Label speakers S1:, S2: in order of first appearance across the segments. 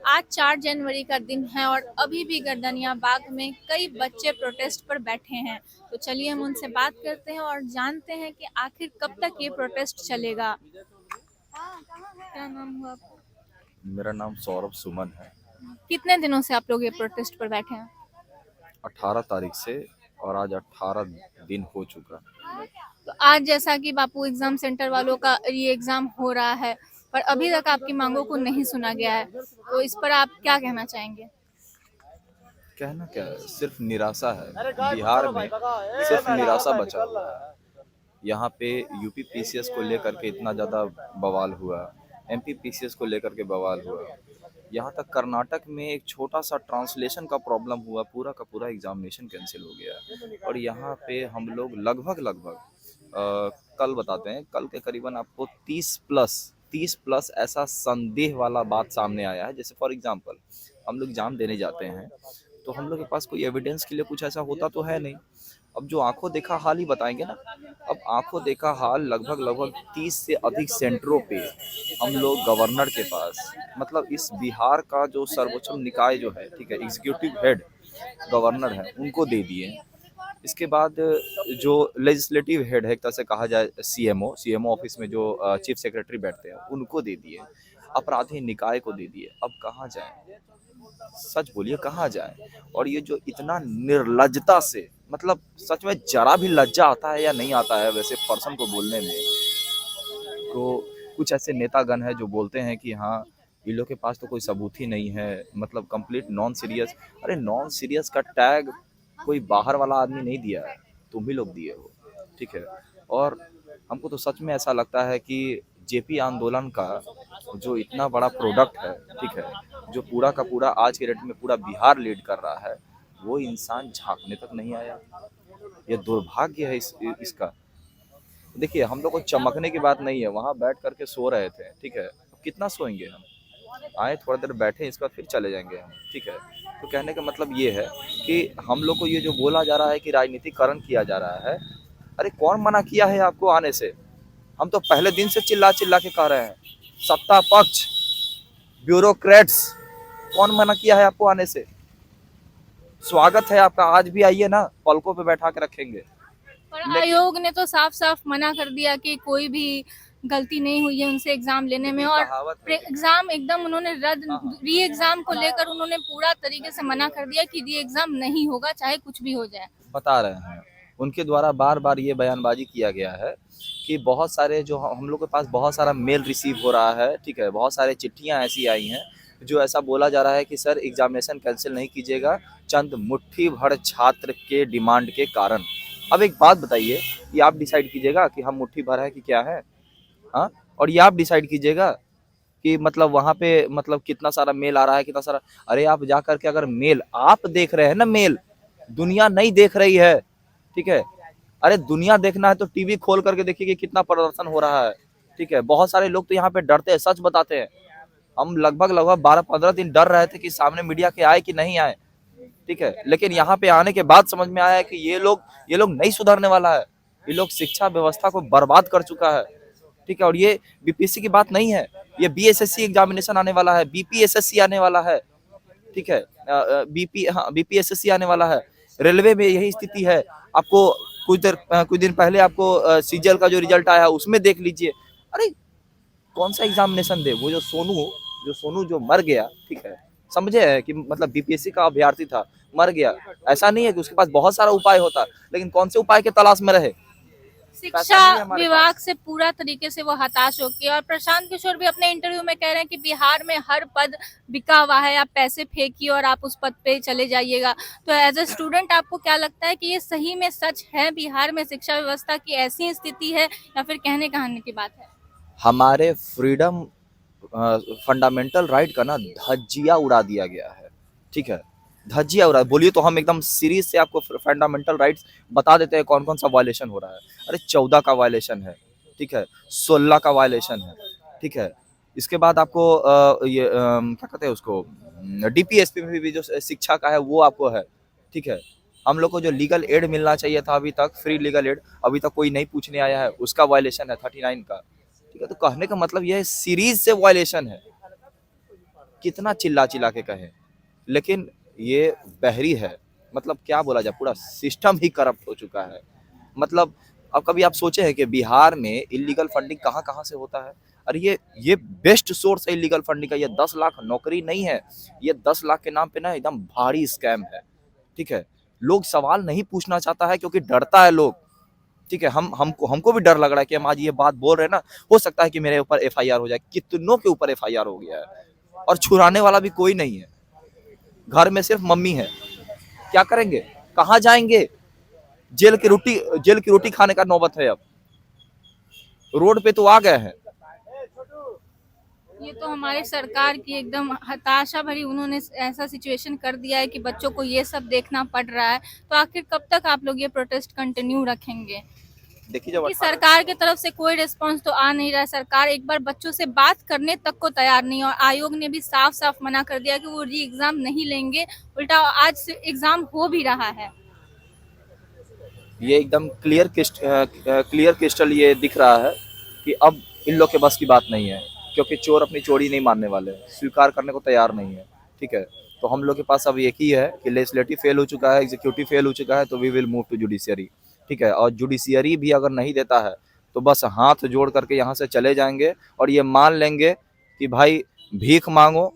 S1: आज 4 जनवरी का दिन है और अभी भी गर्दनिया बाग में कई बच्चे प्रोटेस्ट पर बैठे हैं। तो चलिए हम उनसे बात करते हैं और जानते हैं कि आखिर कब तक ये प्रोटेस्ट चलेगा। क्या नाम हुआ आपका?
S2: मेरा नाम सौरभ सुमन है।
S1: कितने दिनों से आप लोग ये प्रोटेस्ट पर बैठे हैं?
S2: 18 तारीख से और आज 18 दिन हो चुका।
S1: तो आज जैसा कि बापू एग्जाम सेंटर वालों का री एग्जाम हो रहा है, पर अभी तक आपकी मांगों को नहीं सुना गया है, तो इस पर आप क्या कहना चाहेंगे?
S2: कहना क्या है, सिर्फ निराशा है। बिहार में सिर्फ निराशा बचा हुआ है। यहाँ पे यूपी पीसीएस को लेकर के इतना ज़्यादा बवाल हुआ, एमपी पीसीएस को लेकर के बवाल हुआ, यहाँ तक कर्नाटक में एक छोटा सा ट्रांसलेशन का प्रॉब्लम हुआ, पूरा का पूरा एग्जामिनेशन कैंसिल हो गया। और यहाँ पे हम लोग लगभग लगभग कल बताते हैं, कल के करीबन आपको 30 प्लस ऐसा संदेह वाला बात सामने आया है। जैसे फॉर एग्जांपल हम लोग एग्जाम देने जाते हैं तो हम लोग के पास कोई एविडेंस के लिए कुछ ऐसा होता तो है नहीं। अब जो आंखों देखा हाल ही बताएंगे ना। अब आंखों देखा हाल लगभग लगभग 30 से अधिक सेंटरों पे हम लोग गवर्नर के पास, मतलब इस बिहार का जो सर्वोच्च निकाय जो है, ठीक है, एग्जीक्यूटिव हेड गवर्नर है, उनको दे दिए। इसके बाद जो लेजिस्लेटिव हेड है, एक तरह से कहा जाए सीएमओ ऑफिस में जो चीफ सेक्रेटरी बैठते हैं, उनको दे दिए। अपराधी निकाय को दे दिए। अब कहाँ जाए? सच बोलिए, कहाँ जाए? और ये जो इतना निर्लज्जता से, मतलब सच में जरा भी लज्जा आता है या नहीं आता है वैसे पर्सन को बोलने में? तो कुछ ऐसे नेतागण हैं जो बोलते हैं कि हाँ, इन लोग के पास तो कोई सबूत ही नहीं है, मतलब कंप्लीट नॉन सीरियस। अरे नॉन सीरियस का टैग कोई बाहर वाला आदमी नहीं दिया है, तुम ही लोग दिए हो, ठीक है। और हमको तो सच में ऐसा लगता है कि जेपी आंदोलन का जो इतना बड़ा प्रोडक्ट है, ठीक है, जो पूरा का पूरा आज के डेट में पूरा बिहार लीड कर रहा है, वो इंसान झांकने तक नहीं आया। ये दुर्भाग्य है इसका। देखिए, हम लोग को चमकने की बात नहीं है, वहाँ बैठ करके सो रहे थे, ठीक है। कितना सोएंगे हम? आए थोड़ा देर बैठे, इसके बाद फिर चले जाएंगे हम, ठीक है। तो कहने का मतलब ये है कि हम लोग को ये जो बोला जा रहा है कि राजनीतिकरण किया जा रहा है, अरे कौन मना किया है आपको आने से? हम तो पहले दिन से चिल्ला चिल्ला के कह रहे हैं, सत्ता पक्ष, ब्यूरोक्रेट्स, कौन मना किया है आपको आने से? स्वागत है आपका, आज भी आइए ना, पलकों पे बैठा के रखेंगे।
S1: पर
S2: लेकिन
S1: आयोग ने तो साफ साफ मना कर दिया कि कोई भी गलती नहीं हुई है उनसे एग्जाम लेने में, और
S2: कहावत है।
S1: एग्जाम एकदम उन्होंने रद्द,
S2: हाँ, हाँ।
S1: री एग्जाम को लेकर उन्होंने पूरा तरीके से मना कर दिया कि री एग्जाम नहीं होगा चाहे कुछ भी हो जाए।
S2: बता रहे हैं, उनके द्वारा बार बार ये बयानबाजी किया गया है कि बहुत सारे जो हम लोग के पास बहुत सारा मेल रिसीव हो रहा है, ठीक है, बहुत सारे चिट्ठियां ऐसी आई हैं जो ऐसा बोला जा रहा है कि सर एग्जामिनेशन कैंसिल नहीं कीजिएगा चंद मुट्ठी भर छात्र के डिमांड के कारण। अब एक बात बताइए, ये आप डिसाइड कीजिएगा कि हम मुट्ठी भर है कि क्या है? हाँ, और ये आप डिसाइड कीजिएगा कि मतलब वहाँ पे मतलब कितना सारा मेल आ रहा है, कितना सारा। अरे आप जा करके अगर मेल आप देख रहे हैं ना, मेल दुनिया नहीं देख रही है, ठीक है। अरे दुनिया देखना है तो टीवी खोल करके देखिए कि कितना प्रदर्शन हो रहा है, ठीक है। बहुत सारे लोग तो यहाँ पे डरते हैं, सच बताते हैं। हम लगभग लगभग 12-15 दिन डर रहे थे कि सामने मीडिया के आए कि नहीं आए, ठीक है। लेकिन यहाँ पे आने के बाद समझ में आया है कि ये लोग नहीं सुधरने वाला है। ये लोग शिक्षा व्यवस्था को बर्बाद कर चुका है, ठीक है। और ये बीपीएससी की बात नहीं है, ये बीएसएससी एग्जामिनेशन आने वाला है, बीपीएसएससी आने वाला है, ठीक है। बीपीएसएससी आने वाला है। रेलवे में यही स्थिति है। आपको कुछ दिन पहले आपको सीजीएल का जो रिजल्ट आया है उसमें देख लीजिए। अरे कौन सा एग्जामिनेशन दे? वो जो मर गया, ठीक है, समझे है कि मतलब बीपीएससी का अभ्यर्थी था, मर गया। ऐसा नहीं है कि उसके पास बहुत सारा उपाय होता, लेकिन कौन से उपाय के तलाश में रहे? पैसा
S1: शिक्षा
S2: नहीं है हमारे
S1: विभाग
S2: पास।
S1: से पूरा तरीके से वो हताश हो गए, और प्रशांत किशोर भी अपने इंटरव्यू में कह रहे हैं कि बिहार में हर पद बिका हुआ है, आप पैसे फेंकिए और आप उस पद पे चले जाइएगा। तो एज ए स्टूडेंट आपको क्या लगता है कि ये सही में सच है, बिहार में शिक्षा व्यवस्था की ऐसी स्थिति है, या फिर कहने कहानी की बात है?
S2: हमारे फ्रीडम फंडामेंटल राइट का ना धज्जिया उड़ा दिया गया है, ठीक है। धज्जिया उड़ा, बोलिए तो हम एकदम सीरीज से आपको फंडामेंटल राइट्स बता देते हैं कौन कौन सा वायलेशन हो रहा है। अरे 14 का वायलेशन है, ठीक है, 16 का वायलेशन है, ठीक है। इसके बाद आपको क्या कहते हैं उसको, डीपीएसपी में भी जो शिक्षा का है वो आपको है, ठीक है। हम लोग को जो लीगल एड मिलना चाहिए था अभी तक, फ्री लीगल एड, अभी तक कोई नहीं पूछने आया है, उसका वायलेशन है 39 का, ठीक है। तो कहने का मतलब यह सीरीज से वायलेशन है। कितना चिल्ला चिल्ला के कहें, लेकिन ये बहरी है। मतलब क्या बोला जाए, पूरा सिस्टम ही करप्ट हो चुका है। मतलब अब कभी आप सोचे हैं कि बिहार में इलीगल फंडिंग कहाँ कहाँ से होता है? अरे ये बेस्ट सोर्स है इलीगल फंडिंग का। ये 10 लाख नौकरी नहीं है, ये 10 लाख के नाम पे ना एकदम भारी स्कैम है। ठीक है, लोग सवाल नहीं पूछना चाहता है क्योंकि डरता है लोग। ठीक है, हमको भी डर लग रहा है कि हम आज ये बात बोल रहे हैं ना, हो सकता है कि मेरे ऊपर एफआईआर हो जाए। कितनों के ऊपर एफआईआर हो गया है और छुड़ाने वाला भी कोई नहीं है। घर में सिर्फ मम्मी है, क्या करेंगे, कहाँ जाएंगे? जेल की रोटी खाने का नौबत है। अब रोड पे तो आ गए हैं।
S1: ये तो हमारी सरकार की एकदम हताशा भरी उन्होंने ऐसा सिचुएशन कर दिया है कि बच्चों को ये सब देखना पड़ रहा है। तो आखिर कब तक आप लोग ये प्रोटेस्ट कंटिन्यू रखेंगे?
S2: देखिए, जब
S1: कि सरकार की तरफ से कोई रिस्पांस तो आ नहीं रहा है। सरकार एक बार बच्चों से बात करने तक को तैयार नहीं है और आयोग ने भी साफ साफ मना कर दिया कि वो री एग्जाम नहीं लेंगे। उल्टा आज से एग्जाम हो भी रहा है।
S2: ये एकदम क्लियर क्रिस्टल ये दिख रहा है कि अब इन लोग के बस की बात नहीं है, क्योंकि चोर अपनी चोरी नहीं मानने वाले, स्वीकार करने को तैयार नहीं है। ठीक है, तो हम लोग के पास अब एक ही है कि लेजिस्लेटिव फेल हो चुका है, एग्जीक्यूटिव फेल हो चुका है, तो we will move to judiciary. ठीक है, और जुडिशियरी भी अगर नहीं देता है तो बस हाथ जोड़ करके यहाँ से चले जाएंगे और ये मान लेंगे कि भाई भीख मांगो,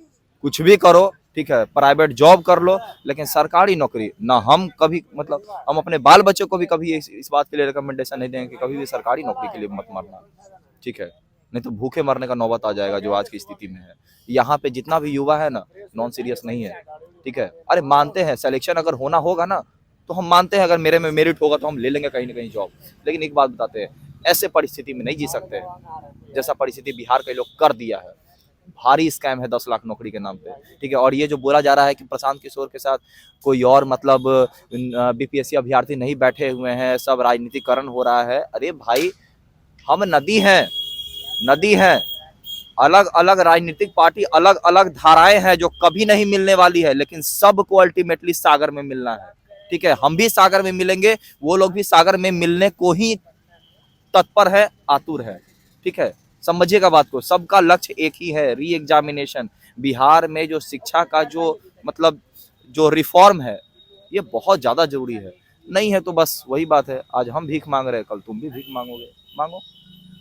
S2: कुछ भी करो, ठीक है, प्राइवेट जॉब कर लो, लेकिन सरकारी नौकरी ना। हम कभी मतलब हम अपने बाल बच्चों को भी कभी इस बात के लिए रिकमेंडेशन नहीं देंगे कि कभी भी सरकारी नौकरी के लिए मत मरना। ठीक है, नहीं तो भूखे मरने का नौबत आ जाएगा जो आज की स्थिति में है। यहाँ पे जितना भी युवा है ना, नॉन सीरियस नहीं है। ठीक है, अरे मानते हैं सिलेक्शन अगर होना होगा ना तो हम मानते हैं, अगर मेरे में मेरिट होगा तो हम ले लेंगे कहीं ना कहीं जॉब। लेकिन एक बात बताते हैं, ऐसे परिस्थिति में नहीं जी सकते जैसा परिस्थिति बिहार के लोग कर दिया है। भारी स्कैम है 10 लाख नौकरी के नाम पे। ठीक है, और ये जो बोला जा रहा है कि प्रशांत किशोर के साथ कोई और मतलब बीपीएससी अभ्यर्थी नहीं बैठे हुए हैं, सब राजनीतिकरण हो रहा है। अरे भाई, हम नदी हैं, अलग अलग राजनीतिक पार्टी, अलग अलग धाराएं हैं जो कभी नहीं मिलने वाली है, लेकिन सबको अल्टीमेटली सागर में मिलना है। ठीक है, हम भी सागर में मिलेंगे, वो लोग भी सागर में मिलने को ही तत्पर है, आतुर है। ठीक है, समझिएगा बात को, सबका लक्ष्य एक ही है, री एग्जामिनेशन। बिहार में जो शिक्षा का जो मतलब जो रिफॉर्म है, ये बहुत ज्यादा जरूरी है। नहीं है तो बस वही बात है, आज हम भीख मांग रहे हैं, कल तुम भी भीख मांगोगे, मांगो।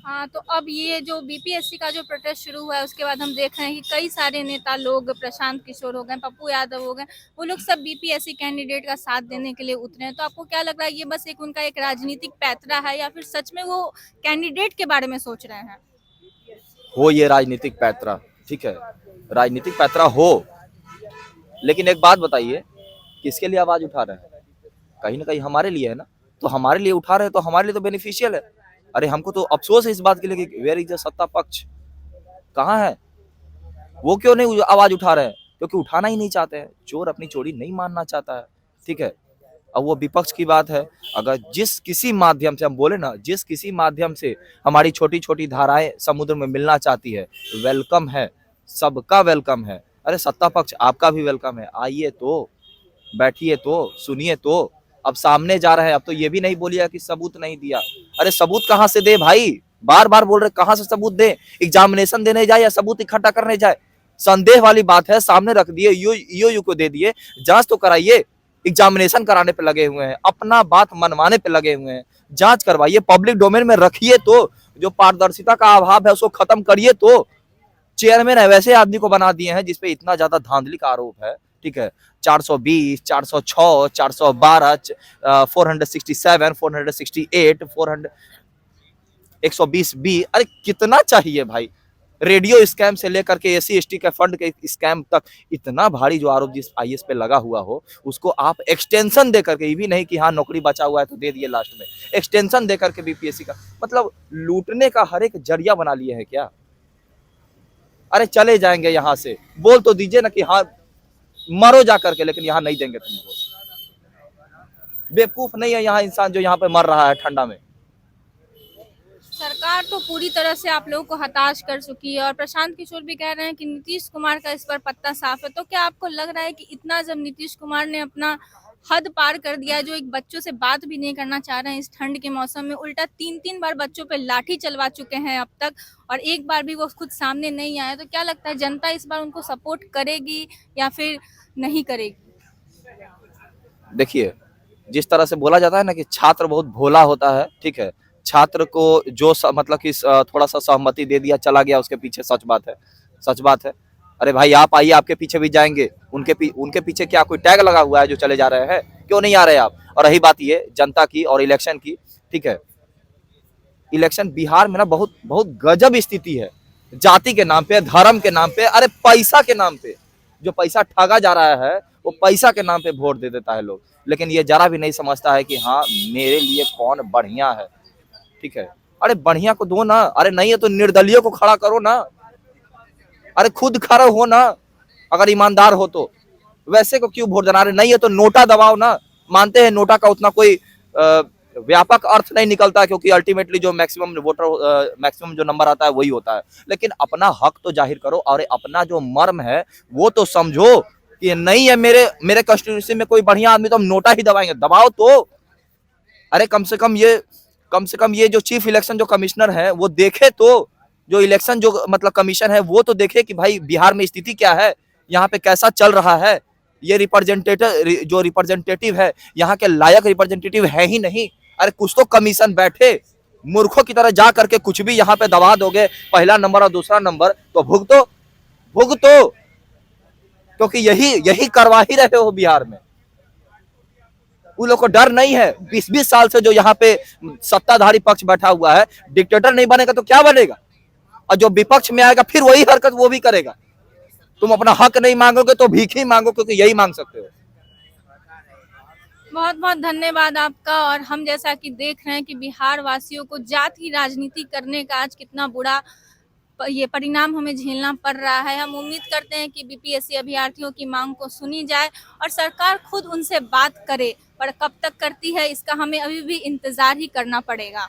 S1: हाँ, तो अब ये जो बीपीएससी का जो प्रोटेस्ट शुरू हुआ है उसके बाद हम देख रहे हैं कि कई सारे नेता लोग, प्रशांत किशोर हो गए, पप्पू यादव हो गए, वो लोग सब बीपीएससी कैंडिडेट का साथ देने के लिए उतरे हैं। तो आपको क्या लग रहा है, ये बस एक उनका एक राजनीतिक पैंतरा है या फिर सच में वो कैंडिडेट के बारे में सोच रहे हैं?
S2: हो ये राजनीतिक पैंतरा, ठीक है, राजनीतिक पैंतरा हो, लेकिन एक बात बताइए, किसके लिए आवाज उठा रहे हैं? कहीं ना कहीं हमारे लिए है ना। तो हमारे लिए उठा रहे हैं तो हमारे लिए तो बेनिफिशियल है। अरे हमको तो अफसोस है इस बात के लिए कि वेयर इज द सत्ता पक्ष, कहाँ है वो? क्यों नहीं आवाज उठा रहे हैं? क्योंकि उठाना ही नहीं चाहते हैं। चोर अपनी चोरी नहीं मानना चाहता है। ठीक है, अब वो विपक्ष की बात है। अगर जिस किसी माध्यम से हम बोले ना, जिस किसी माध्यम से हमारी छोटी छोटी धाराएं समुद्र में मिलना चाहती है, वेलकम है, सबका वेलकम है। अरे सत्ता पक्ष आपका भी वेलकम है, आइए तो, बैठिए तो, सुनिए तो। अब सामने जा रहे हैं, अब तो ये भी नहीं बोलिए कि सबूत नहीं दिया। अरे सबूत कहाँ से दे भाई? बार बार बोल रहे, कहाँ से सबूत दे? एग्जामिनेशन देने जाए या सबूत इकट्ठा करने जाए? संदेह वाली बात है, सामने रख दिए, ईओयू को दे दिए, जांच तो कराइए। एग्जामिनेशन कराने पे लगे हुए हैं, अपना बात मनवाने पे लगे हुए हैं। जांच करवाइए, पब्लिक डोमेन में रखिए तो, जो पारदर्शिता का अभाव है उसको खत्म करिए तो। चेयरमैन वैसे आदमी को बना दिए हैं जिसपे इतना ज्यादा धांधली का आरोप है। ठीक है, 420, 406, 412, 467, 468, 400, 120B। अरे कितना चाहिए भाई? रेडियो स्कैम से लेकर के एससी एसटी के फंड के स्कैम तक, इतना भारी जो आरोप जिस आईएएस पे लगा हुआ हो, उसको आप एक्सटेंशन दे करके, ये भी नहीं कि हाँ नौकरी बचा हुआ है तो दे दिए लास्ट में, एक्सटेंशन दे करके बीपीएससी का मतलब लूटने का हर एक जरिया बना लिए हैं क्या? अरे चले जाएंगे यहाँ से, बोल तो दीजिए ना कि हाँ मरो जा करके, लेकिन यहाँ नहीं देंगे तुमको। बेवकूफ नहीं है यहाँ इंसान जो यहाँ पे मर रहा है ठंडा में।
S1: सरकार तो पूरी तरह से आप लोगों को हताश कर चुकी है और प्रशांत किशोर भी कह रहे हैं कि नीतीश कुमार का इस पर पत्ता साफ है। तो क्या आपको लग रहा है कि इतना जब नीतीश कुमार ने अपना हद पार कर दिया है, जो एक बच्चों से बात भी नहीं करना चाह रहे हैं इस ठंड के मौसम में, उल्टा 3-3 बार बच्चों पे लाठी चलवा चुके हैं अब तक, और एक बार भी वो खुद सामने नहीं आए। तो क्या लगता है जनता इस बार उनको सपोर्ट करेगी या फिर नहीं करेगी?
S2: देखिए, जिस तरह से बोला जाता है ना कि छात्र बहुत भोला होता है, ठीक है? छात्र को जो मतलब कि थोड़ा-सा सहमति दे दिया, चला गया उसके पीछे, सच बात है, सच बात है। अरे भाई आप आइए, आपके पीछे भी जाएँगे। उनके पीछे क्या कोई टैग लगा हुआ है जो चले जा रहे हैं? क्यों नहीं आ रहे आप? और रही बात ये जनता की और इलेक्शन की, ठीक है? इलेक्शन बिहार में ना बहुत बहुत गजब स्थिति है। जाति के नाम पे, धर्म के नाम पे, अरे पैसा के नाम पे, जो पैसा ठगा जा रहा है, वो पैसा के नाम पे वोट दे देता है लोग। लेकिन ये जरा भी नहीं समझता है कि हाँ, मेरे लिए कौन बढ़िया है, ठीक है? अरे बढ़िया को दो ना, अरे नहीं है तो निर्दलीय को खड़ा करो ना, अरे खुद खड़ा हो ना, अगर ईमानदार हो तो। वैसे को क्यों वोट देना? अरे नहीं है तो नोटा दबाओ ना। मानते हैं नोटा का उतना कोई व्यापक अर्थ नहीं निकलता, क्योंकि अल्टीमेटली जो मैक्सिमम वोटर, मैक्सिमम जो नंबर आता है वही होता है। लेकिन अपना हक तो जाहिर करो, और अपना जो मर्म है वो तो समझो कि नहीं है मेरे कॉन्स्टिट्यूंसी में कोई बढ़िया आदमी, तो हम नोटा ही दबाएंगे। दबाओ तो। अरे कम से कम ये जो चीफ इलेक्शन जो कमिश्नर है वो देखे तो, जो इलेक्शन जो मतलब कमीशन है वो तो देखे कि भाई बिहार में स्थिति क्या है, यहाँ पे कैसा चल रहा है। ये रिप्रेजेंटेटिव है, यहाँ के लायक रिप्रेजेंटेटिव है ही नहीं। अरे कुछ तो कमीशन बैठे, मूर्खों की तरह जा करके कुछ भी यहाँ पे दबा दोगे, पहला नंबर और दूसरा नंबर, तो भुगतो, क्योंकि यही करवा ही रहे हो बिहार में। उन लोग को डर नहीं है। 20-20 साल से जो यहाँ पे सत्ताधारी पक्ष बैठा हुआ है, डिक्टेटर नहीं बनेगा तो क्या बनेगा? और जो विपक्ष में आएगा फिर वही हरकत वो भी करेगा। तुम अपना हक नहीं मांगोगे तो भीख ही मांगो, क्योंकि यही मांग सकते हो।
S1: बहुत बहुत धन्यवाद आपका। और हम जैसा कि देख रहे हैं कि बिहार वासियों को जाति राजनीति करने का आज कितना बुरा ये परिणाम हमें झेलना पड़ रहा है। हम उम्मीद करते हैं कि बीपीएससी अभ्यर्थियों की मांग को सुनी जाए और सरकार खुद उनसे बात करे, पर कब तक करती है इसका हमें अभी भी इंतजार ही करना पड़ेगा।